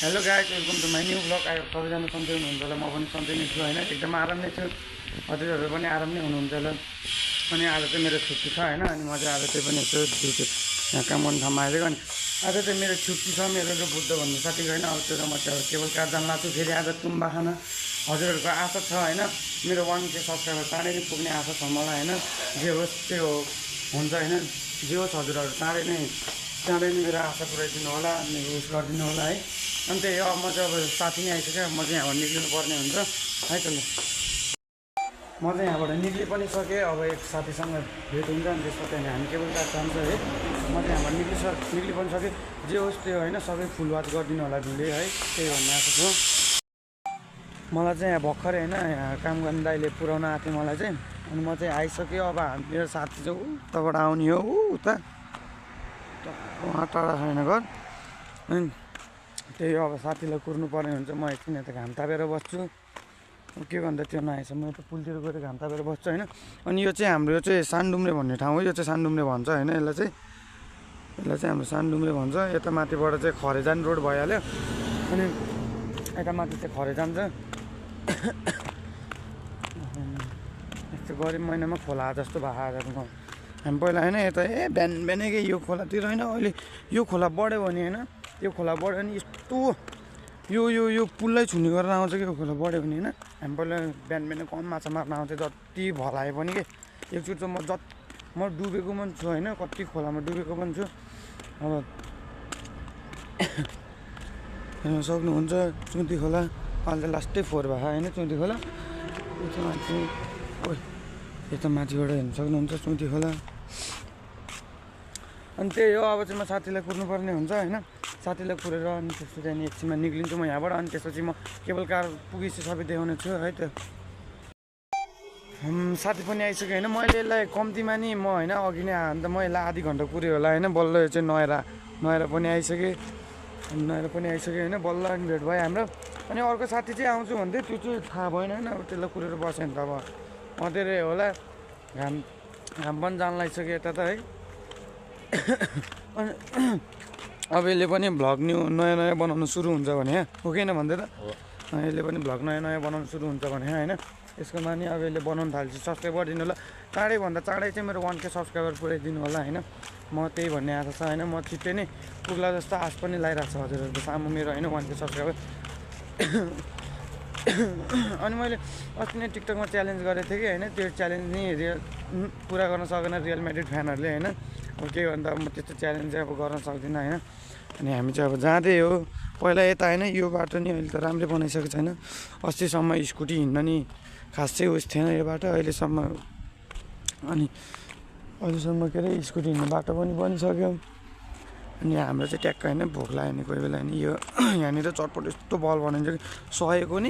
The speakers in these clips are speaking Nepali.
Hello guys, welcome to my new blog. आयो सबैजना सन्चै हुनुहुन्छ होला, म पनि सन्चै नै छु होइन। एकदम आराम नै छु, हजुरहरू पनि आराम नै हुनुहुन्छ होला। अनि आज चाहिँ मेरो छुट्टी छ होइन। अनि म चाहिँ आज चाहिँ पनि यसो ड्युटी यहाँ काम गर्ने ठाउँमा आइदिएको। अनि आज चाहिँ मेरो छुट्टी छ, मेरो र बुद्ध भन्ने साथीको होइन। अब त्यो म चाहिँ अब केवल कार जान लाग्छु फेरि आज तुम्बा खान। हजुरहरूको आशा छ होइन, मेरो 1K सब्सक्राइबर चाँडै नै पुग्ने आशा छ मलाई होइन। जे होस् त्यो हुन्छ होइन, जे होस् हजुरहरू चाँडै नै मेरो आशा पुऱ्याइदिनु होला, अनि उस गरिदिनु होला है। अनि त्यही हो, म चाहिँ अब साथी नै आइसक्यो, म चाहिँ यहाँबाट निक्लिनु पर्ने हुन्छ है त। ल म चाहिँ यहाँबाट निक्लि पनि सकेँ। अब एक साथीसँग भेट हुन्छ, अनि त्यसपछि हामी केवल कार जान्छ है। म चाहिँ यहाँबाट निक्लि पनि सकेँ। जे होस् त्यो होइन, सबै फुल वाच गरिदिनु होला भिडियो है, त्यही भन्ने आशा छु। मलाई चाहिँ यहाँ भर्खरै होइन, यहाँ काम गर्ने दाइले पुऱ्याउन आएको थियो मलाई चाहिँ। अनि म चाहिँ आइसक्यो। अब मेरो साथी चाहिँ उताबाट आउने हो, उता उहाँ टाढा छैन घर। अनि त्यही हो, अब साथीलाई कुर्नु पर्ने हुन्छ। म एकछिन यता घाम तापेर बस्छु, के भन्दा त्यो नआएसम्म यता पुलतिर गएर घाम तापेर बस्छु होइन। अनि यो चाहिँ हाम्रो यो चाहिँ सानडुम्रे भन्ने ठाउँ हो, यो चाहिँ सानडुम्रे भन्छ होइन। यसलाई चाहिँ हाम्रो सानडुम्रे भन्छ। यता माथिबाट चाहिँ खरेजान रोड भइहाल्यो, अनि यता माथि चाहिँ खरेजान छ। यस्तो गरिब महिनामा खोला जस्तो भएको आजको हामी पहिला होइन। यता बिहान बिहानकै यो खोलातिर होइन, अहिले यो खोला बढ्यो भने होइन, यो खोला बढ्यो भने यस्तो यो पुललाई छुने गरेर आउँछ कि यो खोला बढ्यो भने होइन। हामी पहिला बिहान बिहान कम माछा मार्न आउँथ्यो, जति भलाए पनि के। एकचोटि चाहिँ म डुबेको पनि छु होइन, कति खोलामा डुबेको पनि छु। अब हेर्न सक्नुहुन्छ चुन्ती खोला, अहिले त लास्टै फोहोर भएको होइन चुन्ती खोला। यता माथि यता माथिबाट हेर्न सक्नुहुन्छ चुन्ती खोला। अनि त्यही हो, अब चाहिँ म साथीलाई कुर्नुपर्ने हुन्छ होइन। साथीलाई कुरेर अनि त्यसपछि अनि एकछिनमा निक्लिन्छु म यहाँबाट। अनि त्यसपछि म केवल कार पुगेपछि सबै देखाउने छु है त। साथी पनि आइसक्यो होइन। मैले यसलाई कम्तीमा नि म होइन अघि नै अन्त म यसलाई आधी घन्टा कुऱ्यो होला होइन। बल्ल यो चाहिँ नहेर पनि आइसकेँ, होइन। बल्ल अनि भेट भयो हाम्रो। अनि अर्को साथी चाहिँ आउँछु भन्थ्यो, त्यो चाहिँ थाहा भएन होइन। अब त्यसलाई कुरेर बस्यो भने त अब अँधेरै होला, घाम पनि जान लागिसक्यो यता त है। अनि अब यसले पनि भ्लग नयाँ बनाउनु सुरु हुन्छ भने हो कि होइन भन्दै त। यसले पनि भ्लग नयाँ बनाउनु सुरु हुन्छ भने होइन। यसको मानि अब यसले बनाउनु थाल्छ, सब्सक्राइब गरिदिनु होला। चाँडैभन्दा चाँडै चाहिँ मेरो 1K सब्सक्राइबर पुऱ्याइदिनु होला होइन। म त्यही भन्ने आशा छ होइन। म छिट्टै नै पुग्ला जस्तो आश पनि लागिरहेको छ हजुरहरूको सामु मेरो होइन 1K सब्सक्राइबर। अनि मैले अस्ति नै टिकटकमा च्यालेन्ज गरेको थिएँ कि होइन, त्यो च्यालेन्ज नि पुरा गर्न सकेन रियल म्याड्रिड फ्यानहरूले होइन। अब के भन्दा म त्यस्तो च्यालेन्ज चाहिँ अब गर्न सक्दिनँ होइन। अनि हामी चाहिँ अब जाँदै हो पहिला यता होइन, यो बाटो नि अहिले त राम्रै बनाइसकेको छैन। अस्तिसम्म स्कुटी हिँड्न नि खास चाहिँ उस थिएन यो बाटो, अहिलेसम्म। अनि अहिलेसम्म के अरे स्कुटी हिँड्ने बाटो पनि बनिसक्यो। अनि हाम्रो चाहिँ ट्याक्क होइन भोक लाग्यो भने कोही बेला नि यो यहाँनिर चटपट यस्तो बल बनाइन्छ कि 100को नि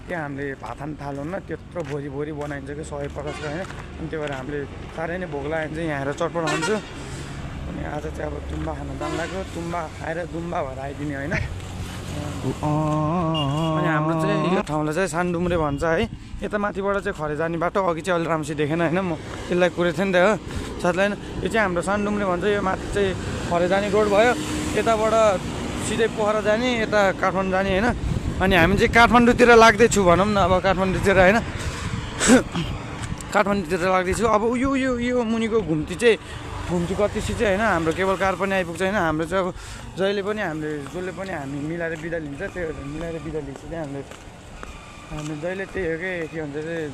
त्यहाँ हामीले भात खान थाल्नुहुन्न, त्यत्रो भोरी बनाइन्छ कि 150 होइन। अनि त्यही भएर हामीले साह्रै नै भोक लाग्यो भने चाहिँ यहाँ आएर चटपट खान्छु। अनि आज चाहिँ अब तुम्बा खान जानु लाग्यो, तुम्बा खाएर दुम्बा भएर आइदिने होइन। अनि हाम्रो चाहिँ यो ठाउँलाई चाहिँ सानडुम्रे भन्छ है। यता माथिबाट चाहिँ खरे जाने बाटो, अघि चाहिँ अहिले राम्रोसित देखेन होइन, म त्यसलाई कुरेको थिएँ नि त हो साथीलाई होइन। यो चाहिँ हाम्रो सानडुम्रे भन्छ। यो माथि चाहिँ खरे जाने रोड भयो, यताबाट सिधै पोखरा जाने, यता काठमाडौँ जाने होइन। अनि हामी चाहिँ काठमाडौँतिर लाग्दैछु भनौँ न, अब काठमाडौँतिर होइन, काठमाडौँतिर लाग्दैछु। अब यो मुनिको घुम्ती कतिसी चाहिँ होइन, हाम्रो केवल कार पनि आइपुग्छ होइन। हाम्रो चाहिँ अब जसले पनि हामी मिलाएर बिदा लिन्छ, त्यो मिलाएर बिदा लिन्छ चाहिँ हामीले जहिले त्यही हो कि के भन्छ चाहिँ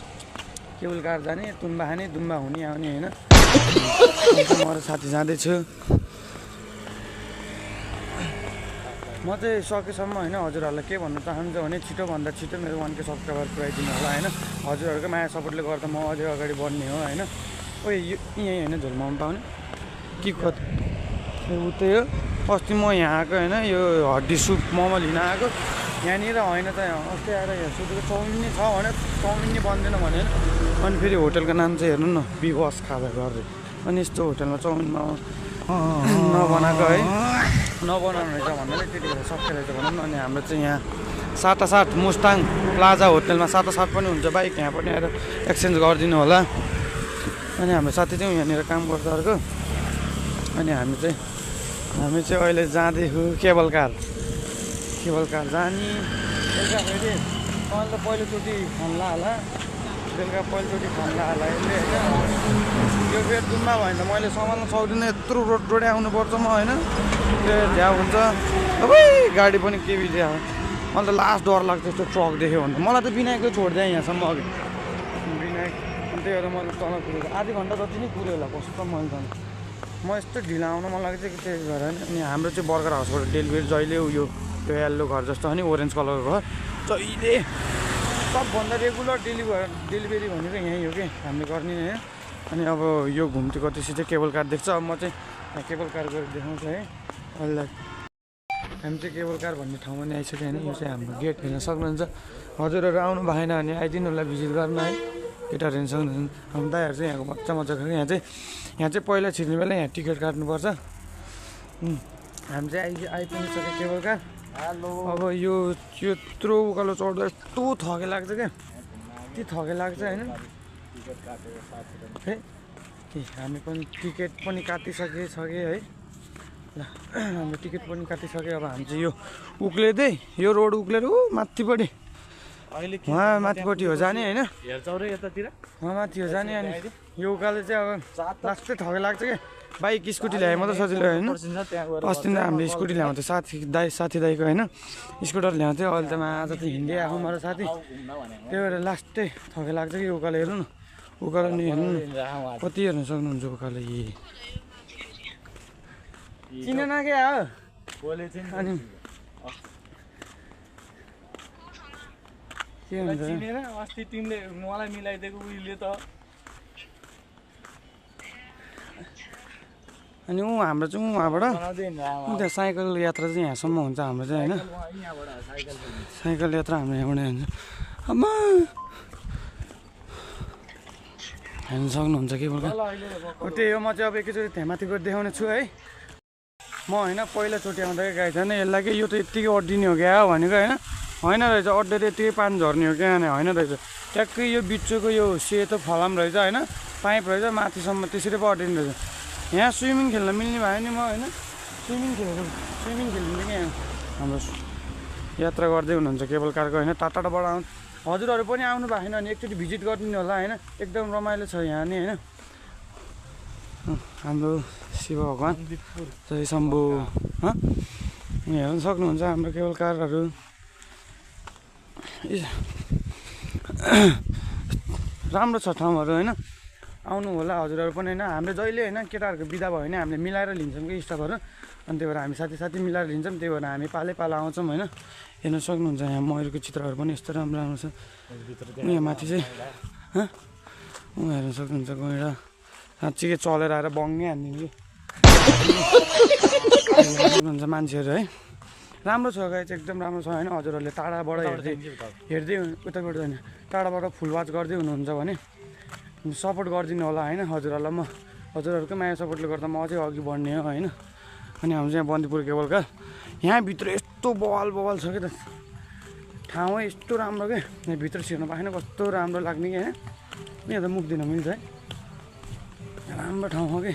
केवल कार जाने, तुम्बा खाने, दुम्बा हुने आउने होइन। म र साथी जाँदैछु। म चाहिँ सकेसम्म होइन हजुरहरूलाई के भन्न चाहन्छु भने छिटोभन्दा छिटो मेरो 1K सब्सक्राइबर पुऱ्याइदिनु होला होइन। हजुरहरूको माया सपोर्टले गर्दा म अझै अगाडि बढ्ने हो होइन। ओइ यहीँ होइन झोल मोमो पाउने कि कति उतै हो। अस्ति म यहाँ आएको होइन, यो हड्डी सुप मोमो लिन आएको यहाँनिर होइन त। अस्ति आएर यहाँ सोधेको चाउमिन नै छ भने चाउमिन नै बन्दैन भने होइन। अनि फेरि होटलको नाम चाहिँ हेर्नु न, बिबस खाजा गरेर। अनि यस्तो होटलमा चाउमिनमा नबनाएको है, नबनाउनु रहेछ भन्नाले त्यति बेला सबै रहेछ भनौँ न। अनि हाम्रो चाहिँ यहाँ 7-7 मुस्ताङ प्लाजा होटलमा 7-7 पनि हुन्छ बाइक, यहाँ पनि आएर एक्सचेन्ज गरिदिनु होला। अनि हाम्रो साथी चाहिँ यहाँनिर काम गर्छ अर्को। अनि हामी चाहिँ अहिले जाँदैछु केबल कार केबल कार जाने बेलुका फेरि मैले त पहिलोचोटि खन्ला होला बेलुका पहिलोचोटि खन्ला होला यसले होइन यो फेरि गुम्बा भयो भने त मैले सम्हाल्न सक्दिनँ यत्रो रोडे आउनुपर्छ म होइन त्यो झ्याउ हुन्छ सबै गाडी पनि के बित्या मलाई त लास्ट डर लाग्छ यस्तो ट्रक देख्यो भने मलाई त विनायकले छोडिदिएँ यहाँसम्म अघि विनायक अनि त्यही भएर मैले तल कुरेको आधी घन्टा जति नै कुऱ्यो होला कस्तो मैले त म यस्तो ढिलो आउनु मन लाग्छ कि त्यही भएर अनि हाम्रो चाहिँ बर्गर हाउसबाट डेलिभरी जहिले उयो त्यो येल्लो घर जस्तो हो नि ओरेन्ज कलरको घर जहिले सबभन्दा रेगुलर डेलिभरी भनेको यहीँ हो कि हामीले गर्ने होइन अनि अब यो घुम्ती कतिपछि चाहिँ केबल कार देख्छ अब म चाहिँ यहाँ केबल कार गएर देखाउँछु है अहिले हामी चाहिँ केबल कार भन्ने ठाउँमा नि आइसक्यो होइन यो चाहिँ हाम्रो गेट हेर्न सक्नुहुन्छ हजुरहरू आउनु भएन भने आइदिनु होला भिजिट गर्न है केटाहरू हेर्न सक्नुहुन्छ हाम्रो दाइहरू चाहिँ यहाँको मजाको यहाँ चाहिँ पहिला छिर्ने बेला यहाँ टिकट काट्नुपर्छ हामी चाहिँ आइपुगिसक्यो केबल कार अब यो यत्रो उकालो चढ्दा यस्तो थके लाग्छ क्या यति थके लाग्छ होइन है हामी पनि टिकट पनि काटिसके है ल हाम्रो टिकट पनि काटिसक्यो अब हामी चाहिँ यो उक्लेदै यो रोड उक्लेर माथिपट्टि उहाँ माथिपट्टि हो जाने होइन उहाँ माथि हो जाने अनि यो उकालो चाहिँ अब लास्टै थके लाग्छ क्या बाइक स्कुटी ल्याए मात्रै सजिलो होइन अस्ति नै हामीले स्कुटी ल्याउँथ्यो साथी दाईको होइन स्कुटर ल्याउँथ्यो अहिले त आज त हिँड्दै आएको मेरो साथी त्यही भएर लास्टै थके लाग्छ कि उकालो हेर्नु न उकालो नि हेर्नु कति हेर्न सक्नुहुन्छ उकालो चिन नके हो अनि के हुन्छ अस्ति तिमीले मलाई मिलाइदिएको उहिले त अनि हाम्रो चाहिँ उहाँबाट त्यहाँ साइकल यात्रा चाहिँ यहाँसम्म हुन्छ हाम्रो चाहिँ होइन साइकल यात्रा हाम्रो यहाँबाट हुन्छ आमा हेर्नु सक्नुहुन्छ के बोल्नु त्यही हो म चाहिँ अब एकैचोटि त्यहाँ माथि गएर देखाउने छु है म होइन पहिलाचोटि आउँदाखेरि गाई छैन यसलाई कि यो त यत्तिकै अड्डिने हो क्या भनेको होइन रहेछ अड्डेर यत्तिकै पानी झर्ने हो क्या होइन रहेछ ट्याक्कै यो बिचको यो सेतो फलाम रहेछ होइन पाइप रहेछ माथिसम्म त्यसरी पो अड्डिने रहेछ यहाँ स्विमिङ खेल्न मिल्ने भयो नि म होइन स्विमिङ खेल्नु कि यहाँ हाम्रो यात्रा गर्दै हुनुहुन्छ केबल कारको होइन टाढाबाट आउनु हजुरहरू पनि आउनु भएको छैन भने एकचोटि भिजिट गरिदिनु होला होइन एकदम रमाइलो छ यहाँ नि होइन हाम्रो शिव भगवान् जय शम्भु हेर्नु सक्नुहुन्छ हाम्रो केबल कारहरू राम्रो छ ठाउँहरू होइन आउनु होला हजुरहरू पनि होइन हाम्रो जहिले होइन केटाहरूको बिदा भयो भने हामीले मिलाएर लिन्छौँ कि स्टाफहरू अनि त्यही भएर हामी साथी मिलाएर लिन्छौँ त्यही भएर हामी पालो आउँछौँ होइन हेर्न सक्नुहुन्छ यहाँ मयूरको चित्रहरू पनि यस्तो राम्रो छ यहाँ माथि चाहिँ हेर्न सक्नुहुन्छ गएर साँच्चीकै चलेर आएर बङ्गै हानिदिनु कि सक्नुहुन्छ मान्छेहरू है राम्रो छ गाई चाहिँ एकदम राम्रो छ होइन हजुरहरूले टाढाबाट हेर्दै उताबाट होइन टाढाबाट फुल वाच गर्दै हुनुहुन्छ भने सपोर्ट गरिदिनु होला होइन हजुरहरूलाई म हजुरहरूकै माया सपोर्टले गर्दा म अझै अघि बढ्ने हो होइन अनि हाम्रो चाहिँ यहाँ बन्दीपुर केबल कार यहाँभित्र यस्तो बवाल छ कि त ठाउँ यस्तो राम्रो क्या यहाँ भित्र छिर्नु पाएन कस्तो राम्रो लाग्ने कि होइन यहाँ त मुक्दिन मिल्छ है राम्रो ठाउँ हो कि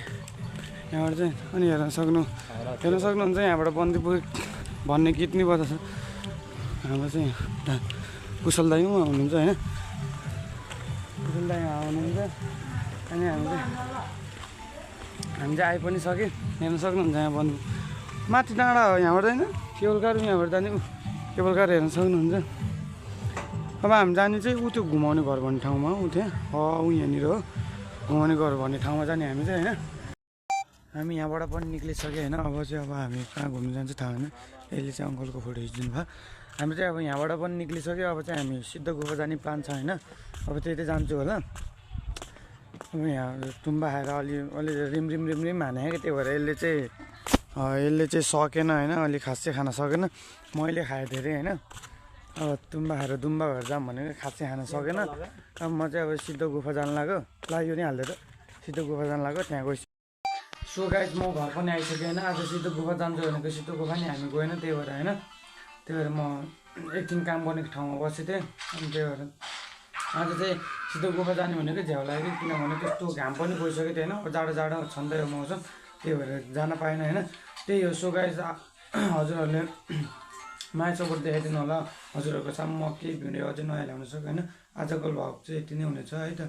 यहाँबाट चाहिँ अनि हेर्न सक्नुहुन्छ यहाँबाट बन्दीपुर भन्ने गीत नि बजाउँछ हाम्रो चाहिँ कुशल दाइ हुनुहुन्छ होइन कुशल दाइ आउनुहुन्छ अनि हामी चाहिँ आइ पनि सक्यौँ हेर्न सक्नुहुन्छ यहाँ बन्द माथि डाँडा हो यहाँबाट होइन केबल कार यहाँबाट जाने केबल कार हेर्न सक्नुहुन्छ अब हामी जाने चाहिँ ऊ त्यो घुमाउने घर भन्ने ठाउँमा ऊ त्यहाँ यहाँनिर हो घुमाउने घर भन्ने ठाउँमा जाने हामी चाहिँ होइन हामी यहाँबाट पनि निक्लिसक्यो होइन अब चाहिँ अब हामी कहाँ घुम्नु जान्छ थाहा होइन यसले चाहिँ अङ्कलको फोटो खिचिदिनु भयो हामी चाहिँ अब यहाँबाट पनि निक्लिसक्यो अब चाहिँ हामी सिद्ध गुफा जाने प्लान छ होइन अब त्यही जान्छु होला अब यहाँ तुम्बा खाएर अलि रिम हाने क्या त्यही भएर यसले चाहिँ सकेन होइन अलिक खास चाहिँ खान सकेन मैले खाएँ धेरै होइन अब तुम्बा खाएर दुम्बा भएर जाऊँ भनेको खास चाहिँ खान सकेन अब म चाहिँ अब सिद्ध गुफा जानु लाग्यो यो नि हाल्दै त सिद्ध गुफा जानु लाग्यो त्यहाँ गएपछि सो गाइस म घर पनि आइसकेँ होइन आज सिद्ध गुफा जान्छु भनेको सिद्ध गुफा नि हामी गएन त्यही भएर होइन त्यही भएर म एकदिन काम गर्नेको ठाउँमा बसेको थिएँ अनि त्यही भएर आज चाहिँ सिद्ध गुफा जाने भनेको झ्याउ लाग्यो किनभने त्यस्तो घाम पनि गइसकेको थियो होइन जाडो छँदै हो मौसम त्यही भएर जान पाएन होइन त्यही हो सो गाइस हजुरहरूले माया सपोर्ट देखाइदिनु होला हजुरहरूको सामु म केही भिडियो अझै नयाँ ल्याउन सक्छु होइन आजको भ्लग चाहिँ यति नै हुनेछ है त